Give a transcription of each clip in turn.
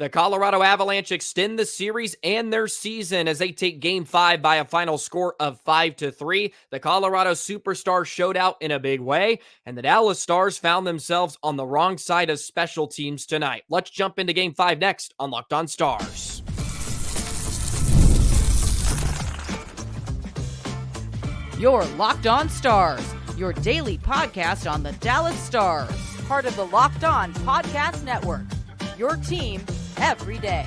The Colorado Avalanche extend the series and their season as they take Game 5 by a final score of 5-3. The Colorado Superstars showed out in a big way, and the Dallas Stars found themselves on the wrong side of special teams tonight. Let's jump into Game 5 next on Locked On Stars. Your Locked On Stars, your daily podcast on the Dallas Stars, part of the Locked On Podcast Network, your team every day.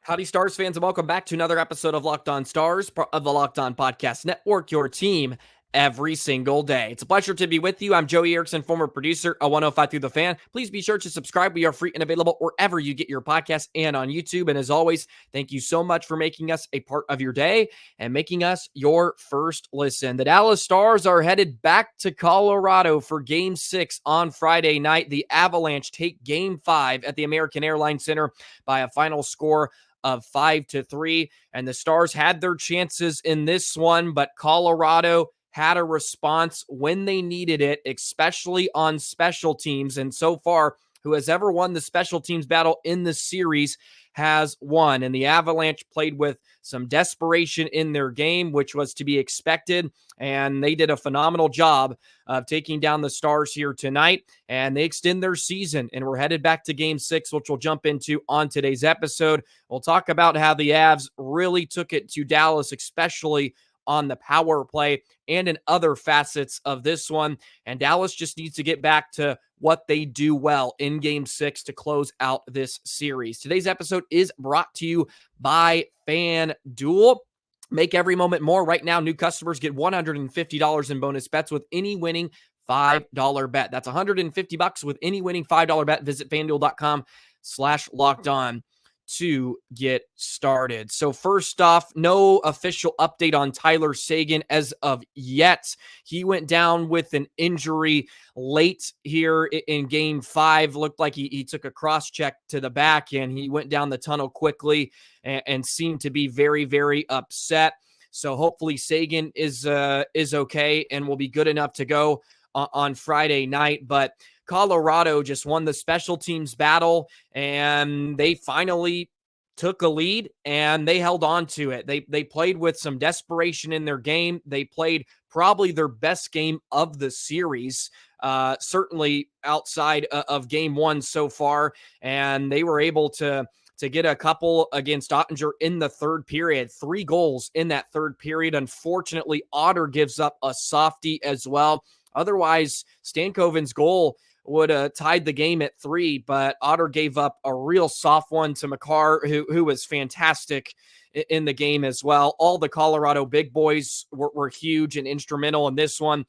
Howdy, Stars fans, and welcome back to another episode of Locked On Stars of the Locked On Podcast Network, your team every single day. It's a pleasure to be with you. I'm Joey Erickson, former producer of 105 Through the Fan. Please be sure to subscribe. We are free and available wherever you get your podcasts and on YouTube. And as always, thank you so much for making us a part of your day and making us your first listen. The Dallas Stars are headed back to Colorado for Game 6 on Friday night. The Avalanche take Game 5 at the American Airlines Center by a final score of 5-3. And the Stars had their chances in this one, but Colorado had a response when they needed it, especially on special teams. And so far, who has ever won the special teams battle in the series has won. And the Avalanche played with some desperation in their game, which was to be expected. And they did a phenomenal job of taking down the Stars here tonight. And they extend their season. And we're headed back to Game 6, which we'll jump into on today's episode. We'll talk about how the Avs really took it to Dallas, especially on the power play and in other facets of this one. And Dallas just needs to get back to what they do well in Game 6 to close out this series. Today's episode is brought to you by FanDuel. Make every moment more. Right now, new customers get $150 in bonus bets with any winning $5 bet. That's $150 with any winning $5 bet. Visit FanDuel.com/lockedon to get started. So first off, no official update on Tyler Seguin as of yet. He went down with an injury late here in Game 5. Looked like he took a cross check to the back and he went down the tunnel quickly and seemed to be very, very upset. So hopefully Seguin is okay and will be good enough to go on Friday night. But Colorado just won the special teams battle, and they finally took a lead, and they held on to it. They played with some desperation in their game. They played probably their best game of the series, certainly outside of Game 1 so far, and they were able to get a couple against Ottinger in the third period. 3 goals in that third period. Unfortunately, Otter gives up a softie as well. Otherwise, Stankoven's goal would have tied the game at 3, but Otter gave up a real soft one to Makar, who was fantastic in the game as well. All the Colorado big boys were huge and instrumental in this one.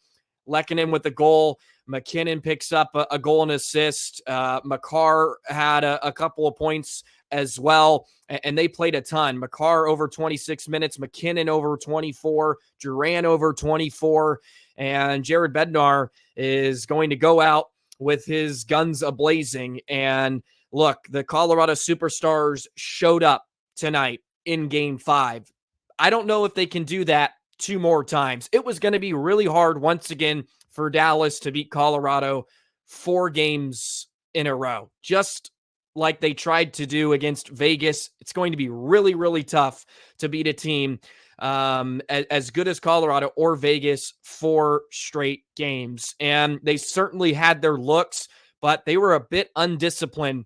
Heiskanen with the goal. MacKinnon picks up a goal and assist. Makar had a couple of points as well, and they played a ton. Makar over 26 minutes, MacKinnon over 24, Duran over 24, and Jared Bednar is going to go out with his guns a-blazing. And look, the Colorado Superstars showed up tonight in Game 5. I don't know if they can do that 2 more times. It was going to be really hard once again for Dallas to beat Colorado 4 games in a row, just like they tried to do against Vegas. It's going to be really, really tough to beat a team as good as Colorado or Vegas 4 straight games. And they certainly had their looks, but they were a bit undisciplined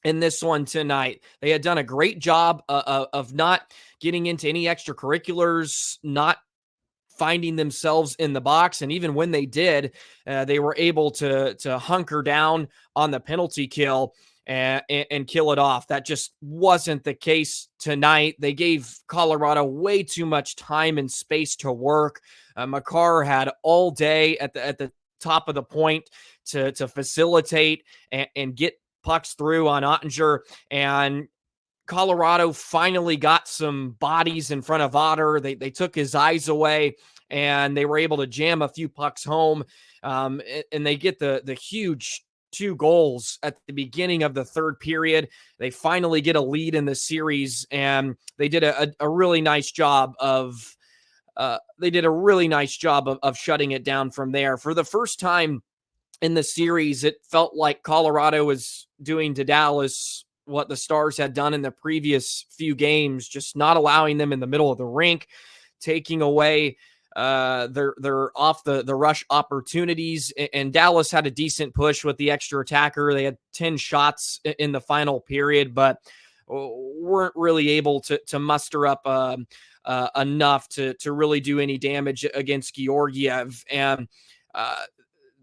in this one tonight. They had done a great job of not getting into any extracurriculars, not finding themselves in the box. And even when they did, they were able to hunker down on the penalty kill and kill it off. That just wasn't the case tonight. They gave Colorado way too much time and space to work. Makar had all day at the top of the point to facilitate and get pucks through on Ottinger. And Colorado finally got some bodies in front of Otter. They took his eyes away, and they were able to jam a few pucks home. And they get the huge 2 goals at the beginning of the third period. They finally get a lead in the series, and they did a really nice job of shutting it down from there. For the first time in the series, it felt like Colorado was doing to Dallas what the Stars had done in the previous few games, just not allowing them in the middle of the rink, taking away their off the rush opportunities. And Dallas had a decent push with the extra attacker. They had 10 shots in the final period, but weren't really able to muster up enough to really do any damage against Georgiev. And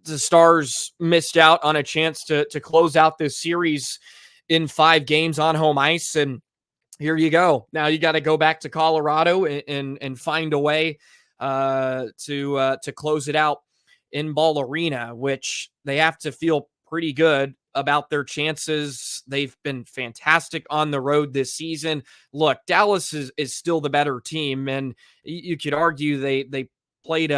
the Stars missed out on a chance to close out this series in 5 games on home ice. And here you go. Now you got to go back to Colorado and find a way to close it out in Ball Arena, which they have to feel pretty good about their chances. They've been fantastic on the road this season. Look, Dallas is still the better team, and you could argue they played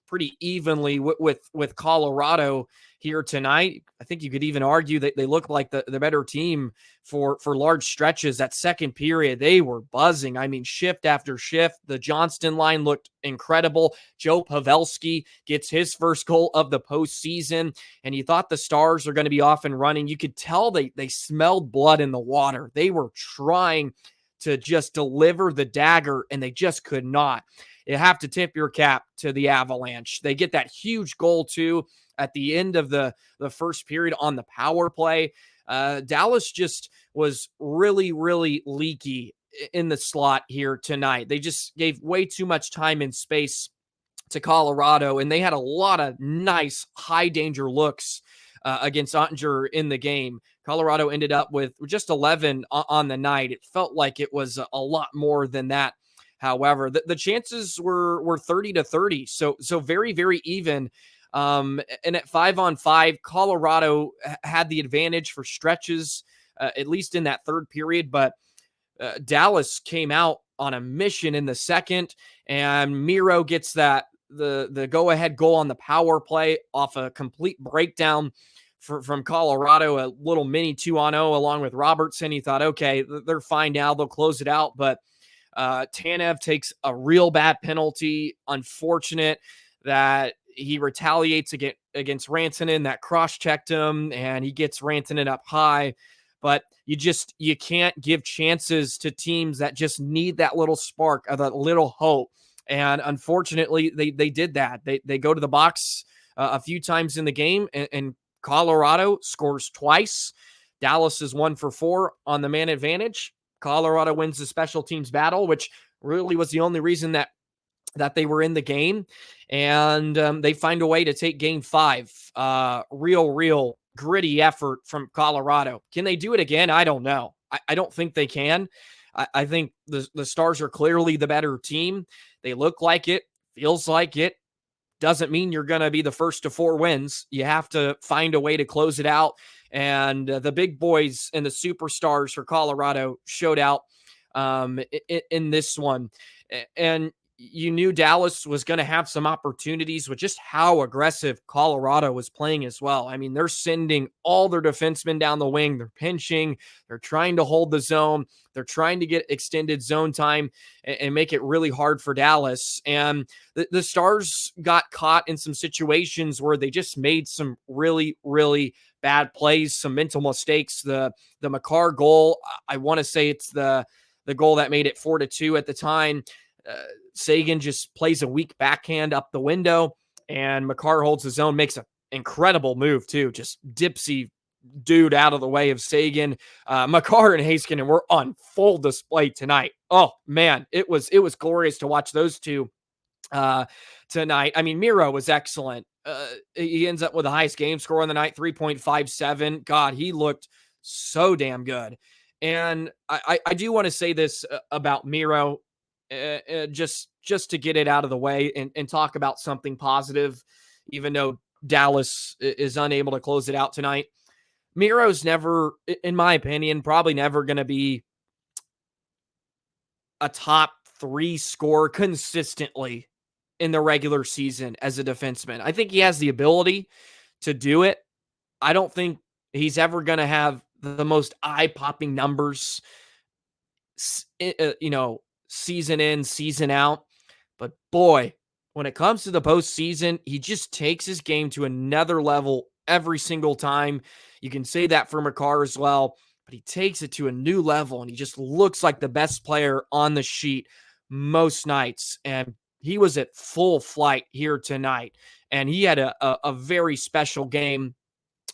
pretty evenly with Colorado here tonight. I think you could even argue that they look like the better team for large stretches. That second period, they were buzzing. I mean, shift after shift. The Johnston line looked incredible. Joe Pavelski gets his first goal of the postseason, and you thought the Stars are going to be off and running. You could tell they smelled blood in the water. They were trying to just deliver the dagger, and they just could not. You have to tip your cap to the Avalanche. They get that huge goal, too, at the end of the first period on the power play. Dallas just was really, really leaky in the slot here tonight. They just gave way too much time and space to Colorado, and they had a lot of nice high-danger looks against Ottinger in the game. Colorado ended up with just 11 on the night. It felt like it was a lot more than that. However, the chances were 30-30, so very, very even. And at 5-on-5, Colorado had the advantage for stretches, at least in that third period. But Dallas came out on a mission in the second, and Miro gets the go-ahead goal on the power play off a complete breakdown from Colorado, a little mini 2-on-0 along with Robertson. He thought, okay, they're fine now. They'll close it out. But Tanev takes a real bad penalty. Unfortunate that he retaliates against Rantanen, that cross-checked him, and he gets Rantanen up high. But you can't give chances to teams that just need that little spark of that little hope. And unfortunately, they did that. They go to the box a few times in the game, and Colorado scores twice. Dallas is 1 for 4 on the man advantage. Colorado wins the special teams battle, which really was the only reason that they were in the game. And they find a way to take game 5. Real gritty effort from Colorado. Can they do it again? I don't know. I don't think they can. I think the Stars are clearly the better team. They look like it, feels like it. Doesn't mean you're going to be the first to 4 wins. You have to find a way to close it out. And the big boys and the superstars for Colorado showed out in this one. And you knew Dallas was going to have some opportunities with just how aggressive Colorado was playing as well. I mean, they're sending all their defensemen down the wing. They're pinching. They're trying to hold the zone. They're trying to get extended zone time and make it really hard for Dallas. And the Stars got caught in some situations where they just made some really, really bad plays, some mental mistakes. The Makar goal, I want to say it's the goal that made it 4-2 at the time. Seguin just plays a weak backhand up the window, and Makar holds his own, makes an incredible move too. Just dipsy dude out of the way of Seguin. Makar and Heiskanen were on full display tonight. Oh man, it was glorious to watch those two tonight. I mean, Miro was excellent. He ends up with the highest game score on the night, 3.57. God, he looked so damn good. And I do want to say this about Miro. Just to get it out of the way and talk about something positive, even though Dallas is unable to close it out tonight. Miro's never, in my opinion, probably never going to be a top 3 scorer consistently in the regular season as a defenseman. I think he has the ability to do it. I don't think he's ever going to have the most eye-popping numbers, season in, season out. But boy, when it comes to the postseason, he just takes his game to another level every single time. You can say that for Makar as well, but he takes it to a new level and he just looks like the best player on the sheet most nights. And he was at full flight here tonight, and he had a very special game.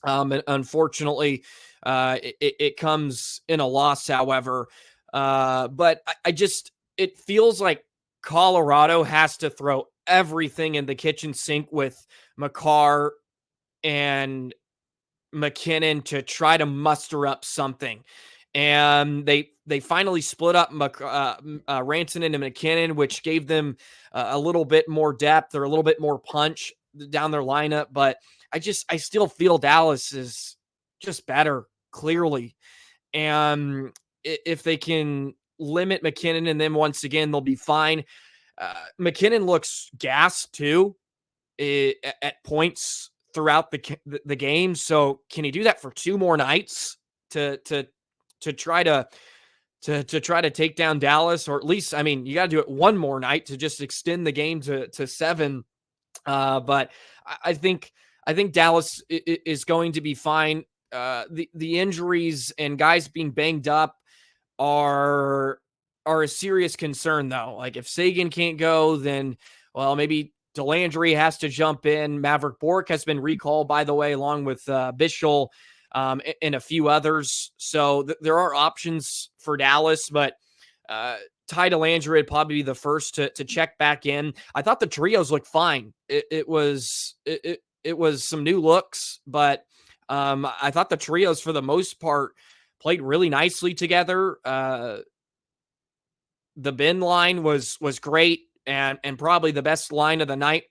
And unfortunately, it comes in a loss, however. But I just, it feels like Colorado has to throw everything in the kitchen sink with Makar and MacKinnon to try to muster up something. And they finally split up Rantanen and MacKinnon, which gave them a little bit more depth or a little bit more punch down their lineup. But I still feel Dallas is just better, clearly. And if they can limit MacKinnon and then once again, they'll be fine. MacKinnon looks gassed too at points throughout the game. So can he do that for 2 more nights to try to take down Dallas? Or at least, I mean, you got to do it 1 more night to just extend the game to 7. But I think Dallas is going to be fine. The injuries and guys being banged up are a serious concern, though. Like if Seguin can't go, then well, maybe Delandry has to jump in. Maverick Bourque has been recalled, by the way, along with Bischel and a few others. So there are options for Dallas, but Ty Delandry would probably be the first to check back in. I thought the trios looked fine. It was some new looks, but I thought the trios for the most part played really nicely together. The Ben line was great and probably the best line of the night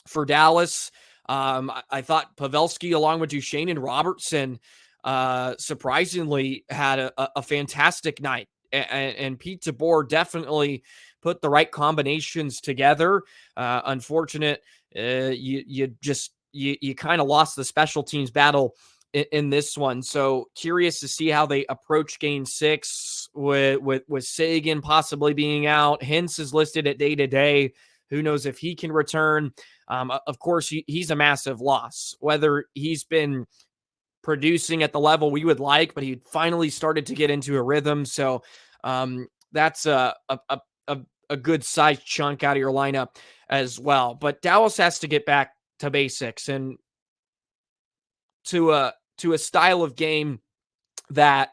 for Dallas. I thought Pavelski along with Duchesne and Robertson surprisingly had a fantastic night. And Pete DeBoer definitely put the right combinations together. Unfortunate, you kind of lost the special teams battle in this one. So curious to see how they approach game 6 with Seguin possibly being out. Hintz is listed at day-to-day. Who knows if he can return? Of course, he's a massive loss. Whether he's been producing at the level we would like, but he finally started to get into a rhythm. So that's a good sized chunk out of your lineup as well. But Dallas has to get back to basics and to a style of game that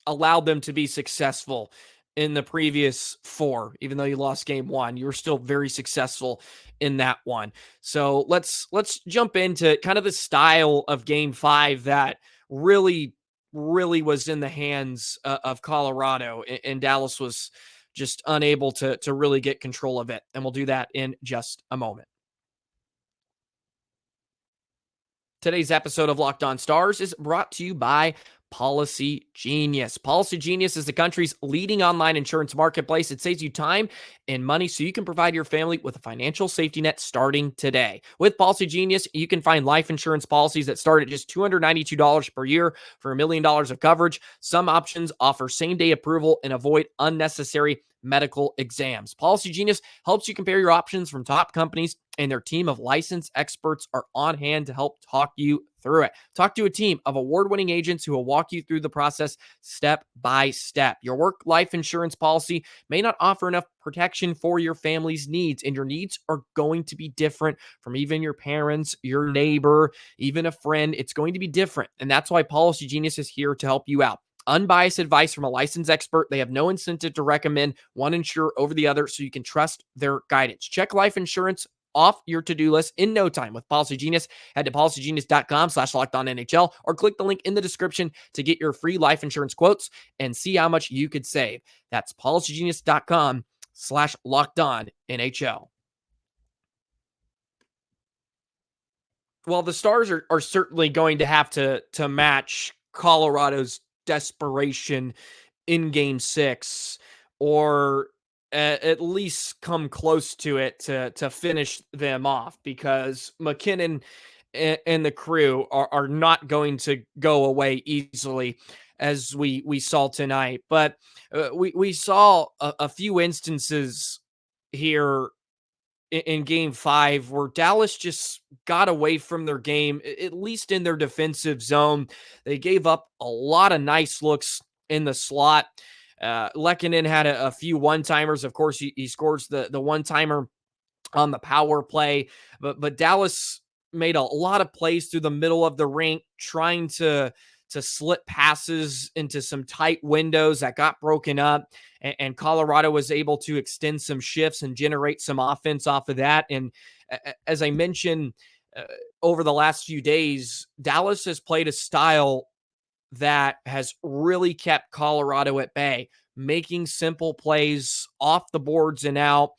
allowed them to be successful in the previous 4. Even though you lost game 1, you were still very successful in that one. So let's jump into kind of the style of game 5 that really was in the hands of Colorado, and Dallas was just unable to really get control of it. And we'll do that in just a moment. Today's episode of Locked On Stars is brought to you by Policy Genius. Policy Genius is the country's leading online insurance marketplace. It saves you time and money so you can provide your family with a financial safety net starting today. With Policy Genius, you can find life insurance policies that start at just $292 per year for $1 million of coverage. Some options offer same-day approval and avoid unnecessary medical exams. Policy Genius helps you compare your options from top companies, and their team of licensed experts are on hand to help talk you through it. Talk to a team of award-winning agents who will walk you through the process step by step. Your work life insurance policy may not offer enough protection for your family's needs, and your needs are going to be different from even your parents, your neighbor, even a friend. It's going to be different, and that's why Policy Genius is here to help you out. Unbiased advice from a licensed expert. They have no incentive to recommend one insurer over the other, so you can trust their guidance. Check life insurance off your to-do list in no time with Policy Genius. Head to policygenius.com/LockedOnNHL or click the link in the description to get your free life insurance quotes and see how much you could save. That's policygenius.com/LockedOnNHL. Well, the Stars are certainly going to have to match Colorado's desperation in game 6, or at least come close to it to finish them off, because MacKinnon and the crew are not going to go away easily, as we saw tonight. But we saw a few instances here in game 5 where Dallas just got away from their game, at least in their defensive zone. They gave up a lot of nice looks in the slot. Lehkonen had a few one-timers. Of course, he scores the one-timer on the power play, but Dallas made a lot of plays through the middle of the rink, trying to slip passes into some tight windows that got broken up, and Colorado was able to extend some shifts and generate some offense off of that. And as I mentioned, over the last few days, Dallas has played a style that has really kept Colorado at bay, making simple plays off the boards and out,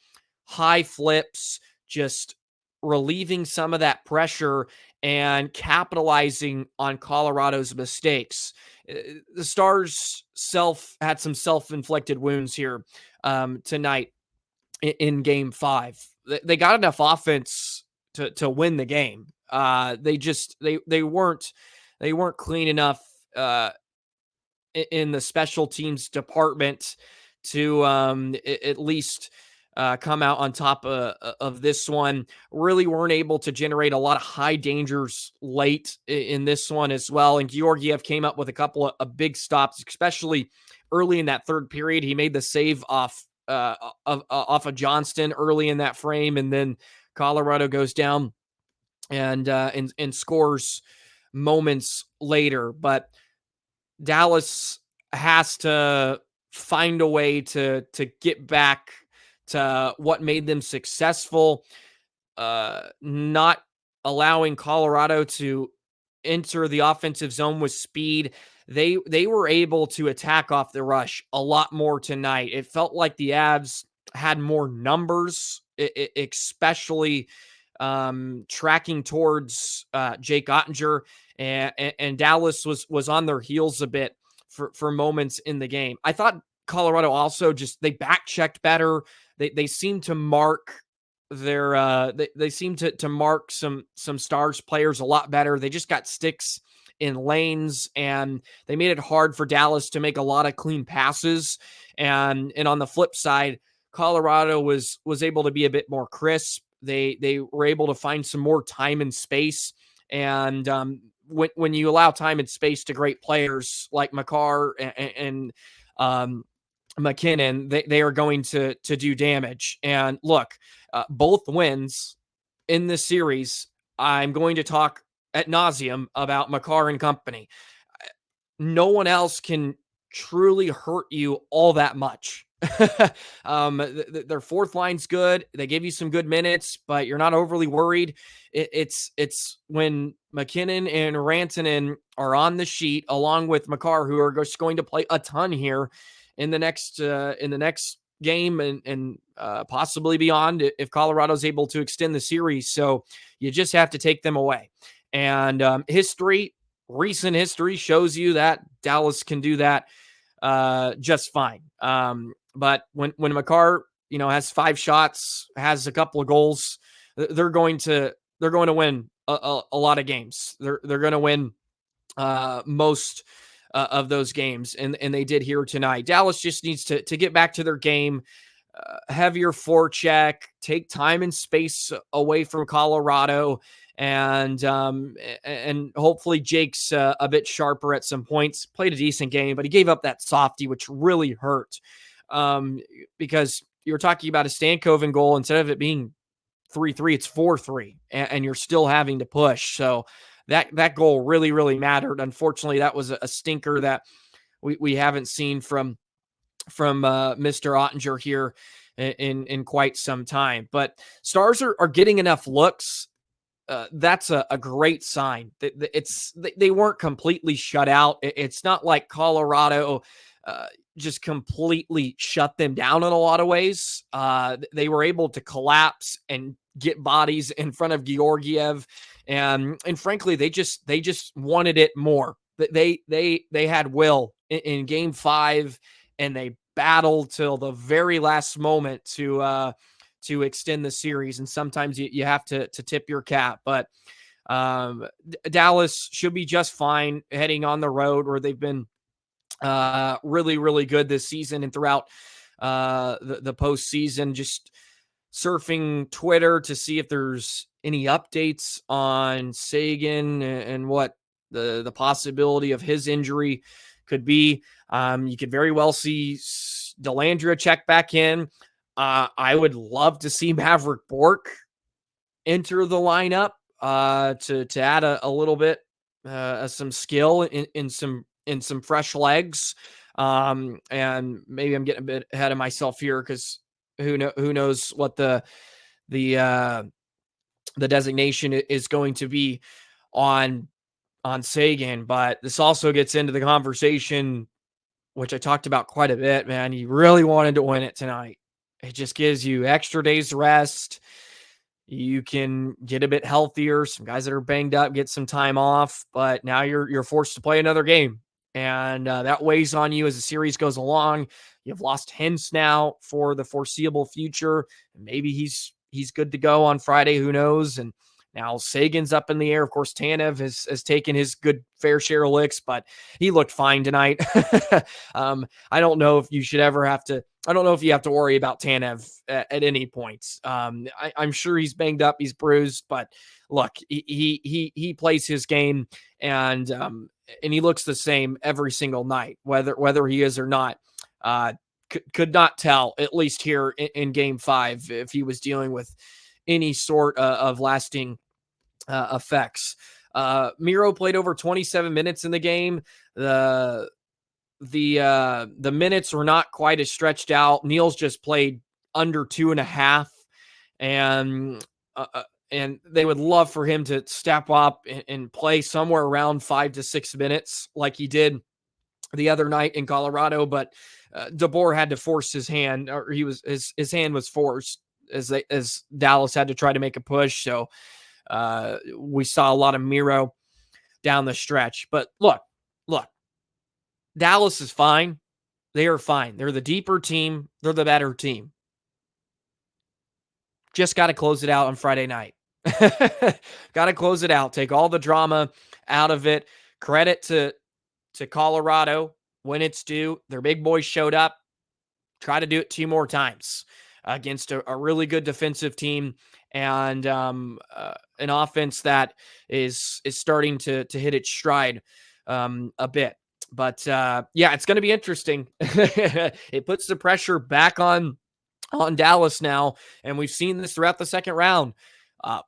high flips, just relieving some of that pressure and capitalizing on Colorado's mistakes. The Stars had some self-inflicted wounds here tonight in game 5. They got enough offense to win the game. They weren't clean enough in the special teams department to at least come out on top of this one. Really weren't able to generate a lot of high dangers late in this one as well. And Georgiev came up with a couple of big stops, especially early in that third period. He made the save off of Johnston early in that frame, and then Colorado goes down and scores moments later. But Dallas has to find a way to get back to what made them successful, not allowing Colorado to enter the offensive zone with speed. They were able to attack off the rush a lot more tonight. It felt like the Avs had more numbers, especially tracking towards Jake Ottinger, and Dallas was on their heels a bit for moments in the game. I thought Colorado also they back checked better. They seem to mark they seem to mark some Stars players a lot better. They just got sticks in lanes, and they made it hard for Dallas to make a lot of clean passes. And on the flip side, Colorado was able to be a bit more crisp. They were able to find some more time and space. And when you allow time and space to great players like Makar and MacKinnon, they are going to do damage. And look, both wins in this series, I'm going to talk ad nauseum about Makar and company. No one else can truly hurt you all that much. Their fourth line's good. They give you some good minutes, but you're not overly worried. It's when MacKinnon and Rantanen are on the sheet, along with Makar, who are just going to play a ton here in the next game and possibly beyond if Colorado's able to extend the series. So you just have to take them away. And recent history shows you that Dallas can do that just fine. But when Makar, has 5 shots, has a couple of goals, they're going to win a lot of games. They're going to win most of those games, and they did here tonight. Dallas just needs to get back to their game, heavier forecheck, take time and space away from Colorado, and hopefully Jake's a bit sharper at some points. Played a decent game, but he gave up that softie, which really hurt, because you're talking about a Stankoven goal. Instead of it being 3-3, it's 4-3, and you're still having to push. So that goal really, really mattered. Unfortunately, that was a stinker that we haven't seen from Mr. Ottinger here in quite some time. But Stars are getting enough looks. That's a great sign. They weren't completely shut out. It's not like Colorado just completely shut them down in a lot of ways. They were able to collapse and get bodies in front of Georgiev, and frankly, they just wanted it more. They had will in game 5, and they battled till the very last moment to extend the series. And sometimes you have to tip your cap, but Dallas should be just fine heading on the road, where they've been really, really good this season and throughout the postseason. Just surfing Twitter to see if there's any updates on Seguin and what the possibility of his injury could be. You could very well see Dellandrea check back in. I would love to see Maverick Bourque enter the lineup to add a little bit some skill in some fresh legs. And maybe I'm getting a bit ahead of myself here because who knows what the designation is going to be on Seguin. But this also gets into the conversation, which I talked about quite a bit, man. He really wanted to win it tonight. It just gives you extra days rest. You can get a bit healthier. Some guys that are banged up get some time off, but now you're forced to play another game, and that weighs on you as the series goes along. You've lost Hintz now for the foreseeable future. Maybe he's good to go on Friday. Who knows? And now Sagan's up in the air. Of course, Tanev has taken his good fair share of licks, but he looked fine tonight. I don't know if you should ever have to. I don't know if you have to worry about Tanev at any point. I'm sure he's banged up, he's bruised, but look, he plays his game, and he looks the same every single night, whether he is or not. Could not tell, at least here in Game 5, if he was dealing with any sort of lasting effects. Miro played over 27 minutes in the game. The minutes were not quite as stretched out. Neal's just played under 2.5, and they would love for him to step up and play somewhere around 5 to 6 minutes like he did the other night in Colorado. But DeBoer had to force his hand, or his hand was forced as Dallas had to try to make a push. So we saw a lot of Miro down the stretch. But look, Dallas is fine. They are fine. They're the deeper team. They're the better team. Just got to close it out on Friday night. Got to close it out. Take all the drama out of it. Credit to Colorado when it's due. Their big boys showed up. Try to do it 2 more times against a really good defensive team and an offense that is starting to hit its stride a bit. But yeah, it's going to be interesting. It puts the pressure back on Dallas now, and we've seen this throughout the second round.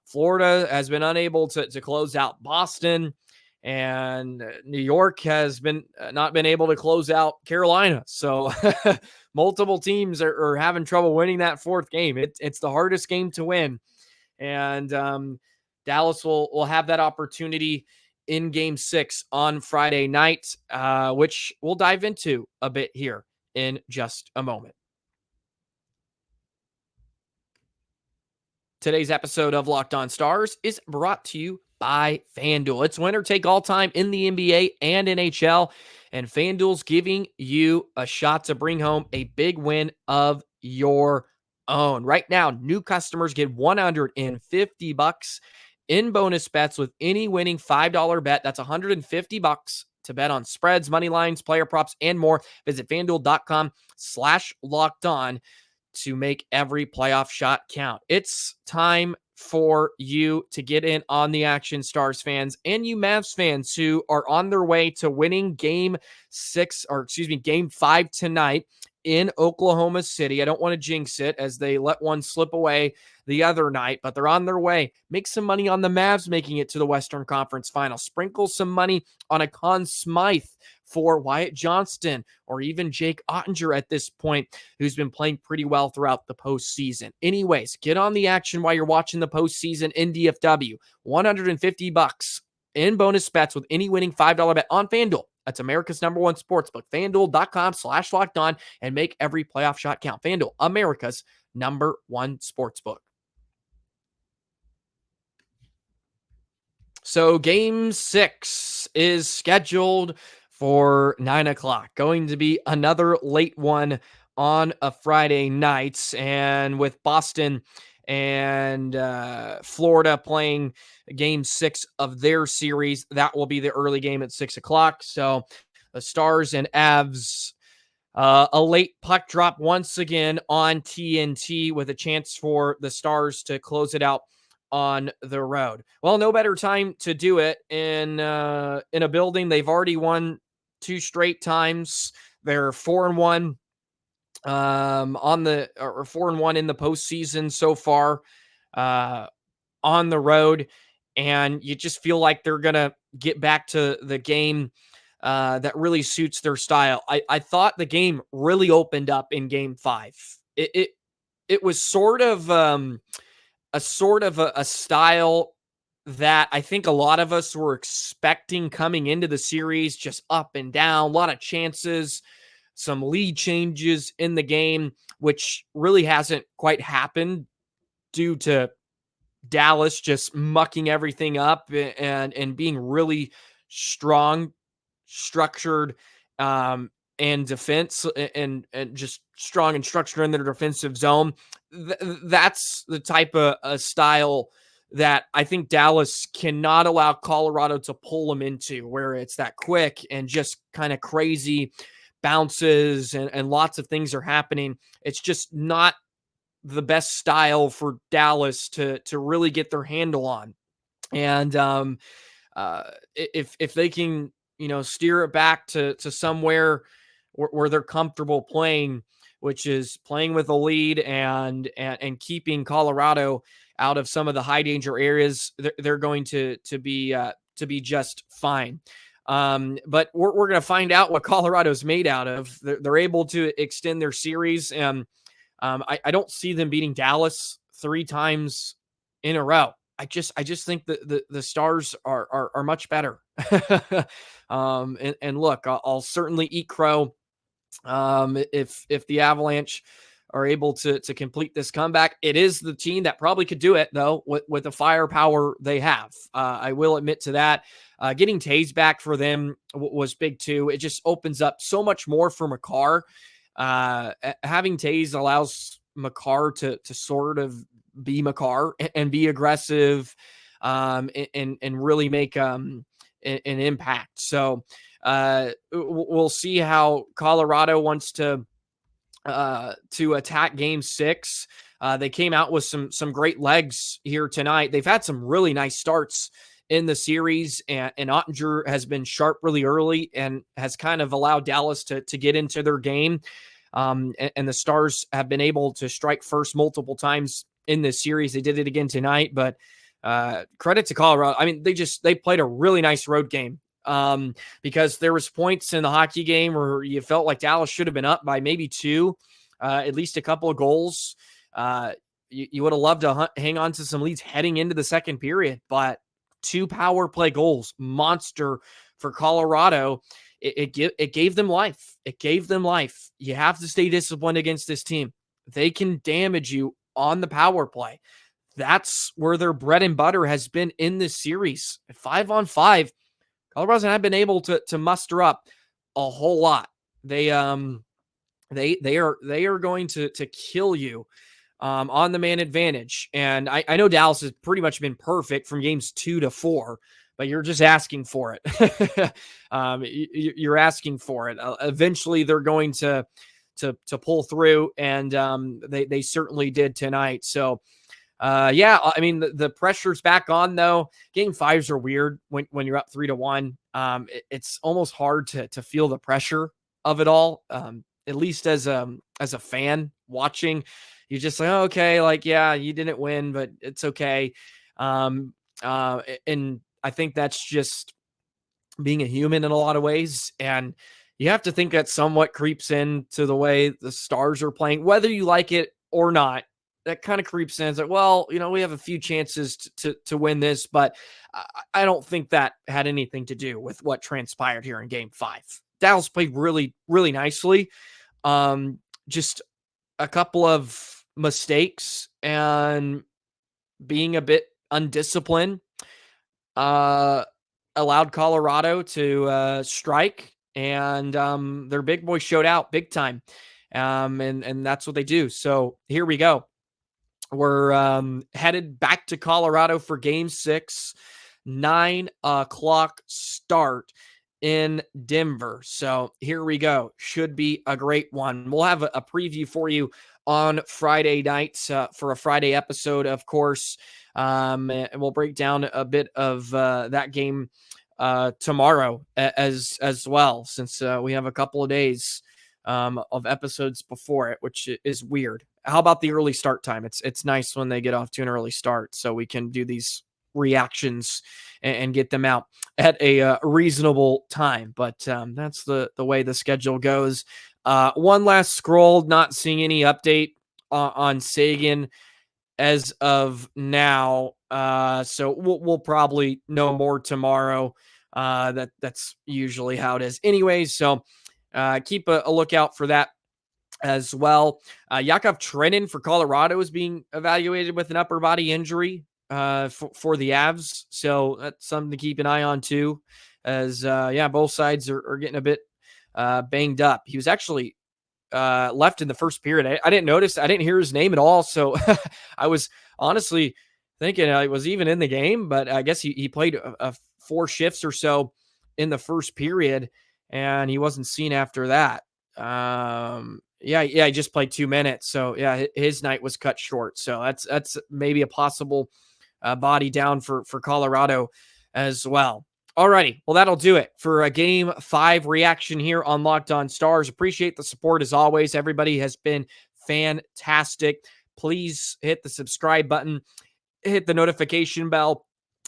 Florida has been unable to close out Boston, and New York has not been able to close out Carolina. So multiple teams are having trouble winning that 4th game. It's the hardest game to win, and Dallas will have that opportunity in Game 6 on Friday night, which we'll dive into a bit here in just a moment. Today's episode of Locked On Stars is brought to you by FanDuel. It's winner take all time in the NBA and NHL, and FanDuel's giving you a shot to bring home a big win of your own. Right now, new customers get $150 in bonus bets with any winning $5 bet. That's $150 to bet on spreads, money lines, player props, and more. Visit FanDuel.com/lockedon to make every playoff shot count. It's time for you to get in on the action, Stars fans, and you Mavs fans who are on their way to winning Game 5 tonight in Oklahoma City. I don't want to jinx it as they let one slip away the other night, but they're on their way. Make some money on the Mavs making it to the Western Conference Final. Sprinkle some money on a Conn Smythe for Wyatt Johnston or even Jake Ottinger at this point, who's been playing pretty well throughout the postseason. Anyways, get on the action while you're watching the postseason in DFW. $150 in bonus bets with any winning $5 bet on FanDuel. That's America's #1 sportsbook. FanDuel.com/lockedon and make every playoff shot count. FanDuel, America's #1 sportsbook. So Game 6 is scheduled for 9 o'clock. Going to be another late one on a Friday night. And with Boston and Florida playing Game 6 of their series, that will be the early game at 6 o'clock. So the Stars and Avs A late puck drop once again on TNT with a chance for the Stars to close it out on the road. Well, no better time to do it in a building they've already won 2 straight times. They're 4-1 on the or 4-1 in the postseason so far on the road, and you just feel like they're gonna get back to the game that really suits their style. I thought the game really opened up in Game 5. It was sort of a style that I think a lot of us were expecting coming into the series, just up and down, a lot of chances, some lead changes in the game, which really hasn't quite happened due to Dallas just mucking everything up and being really strong, structured, and defense and just strong and structured in their defensive zone. That's the type of style that I think Dallas cannot allow Colorado to pull them into, where it's that quick and just kind of crazy bounces and lots of things are happening. It's just not the best style for Dallas to really get their handle on. And if they can, steer it back to somewhere where they're comfortable playing, which is playing with a lead and keeping Colorado out of some of the high danger areas, they're going to be just fine. But we're going to find out what Colorado's made out of. They're able to extend their series, and I don't see them beating Dallas 3 times in a row. I just think that the Stars are much better. And look, I'll certainly eat crow if the Avalanche are able to complete this comeback. It is the team that probably could do it, though, with the firepower they have. I will admit to that. Getting Taves back for them was big too. It just opens up so much more for Makar. Having Taves allows Makar to sort of be Makar and be aggressive, and really make an impact. So we'll see how Colorado wants to attack Game 6. They came out with some great legs here tonight. They've had some really nice starts in the series, and Ottinger has been sharp really early and has kind of allowed Dallas to get into their game. And the Stars have been able to strike first multiple times in this series. They did it again tonight, but credit to Colorado. I mean, they played a really nice road game, because there was points in the hockey game where you felt like Dallas should have been up by maybe 2, at least a couple of goals. You would have loved to hang on to some leads heading into the second period, but 2 power play goals, monster for Colorado. It gave them life. It gave them life. You have to stay disciplined against this team. They can damage you on the power play. That's where their bread and butter has been in this series. 5-on-5, Colorado's not been able to muster up a whole lot. They are going to kill you on the man advantage. And I know Dallas has pretty much been perfect from games 2 to 4, but you're just asking for it. You're asking for it. Eventually, they're going to pull through, and they certainly did tonight. So, yeah, I mean, the pressure's back on, though. Game 5s are weird when you're up 3-1. It's almost hard to feel the pressure of it all. At least as a fan watching, you're just like, oh, okay, like, yeah, you didn't win, but it's okay. And I think that's just being a human in a lot of ways. And you have to think that somewhat creeps into the way the Stars are playing, whether you like it or not. That kind of creeps in. It's like, well, we have a few chances to win this, but I don't think that had anything to do with what transpired here in Game 5. Dallas played really, really nicely. Just a couple of mistakes and being a bit undisciplined allowed Colorado to strike, and their big boys showed out big time. And that's what they do. So here we go. We're headed back to Colorado for Game 6, 9 o'clock start. in Denver. So here we go. Should be a great one. We'll have a preview for you on Friday nights for a Friday episode, of course. And we'll break down a bit of that game tomorrow as well, since we have a couple of days of episodes before it, which is weird. How about the early start time? It's nice when they get off to an early start, so we can do these reactions and get them out at a reasonable time. But that's the way the schedule goes. One last scroll, not seeing any update on Seguin as of now. So we'll probably know more tomorrow. That's usually how it is anyways. So keep a lookout for that as well. Yakov Trenin for Colorado is being evaluated with an upper body injury for the Avs. So that's something to keep an eye on too, as both sides are getting a bit banged up. He was actually left in the first period. I didn't notice. I didn't hear his name at all. So I was honestly thinking I was even in the game, but I guess he played 4 shifts or so in the first period, and he wasn't seen after that. He just played 2 minutes. So yeah, his night was cut short. So that's maybe a possible body down for Colorado as well. Alrighty, well, that'll do it for a Game 5 reaction here on Locked On Stars. Appreciate the support as always. Everybody has been fantastic. Please hit the subscribe button, hit the notification bell.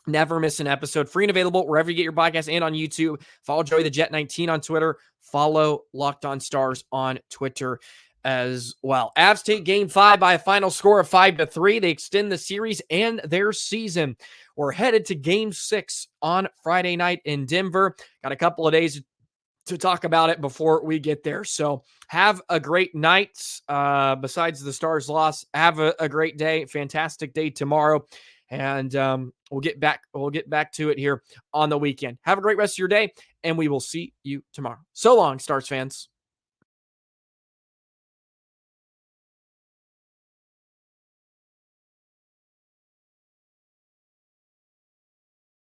Never miss an episode. Free and available wherever you get your podcast and on YouTube. Follow Joey the Jet 19 on Twitter. Follow Locked On Stars on Twitter as well. Avs take Game 5 by a final score of 5-3. They extend the series and their season. We're headed to Game 6 on Friday night in Denver. Got a couple of days to talk about it before we get there. So have a great night. Besides the Stars loss, have a great day. Fantastic day tomorrow. And we'll get back to it here on the weekend. Have a great rest of your day, and we will see you tomorrow. So long, Stars fans.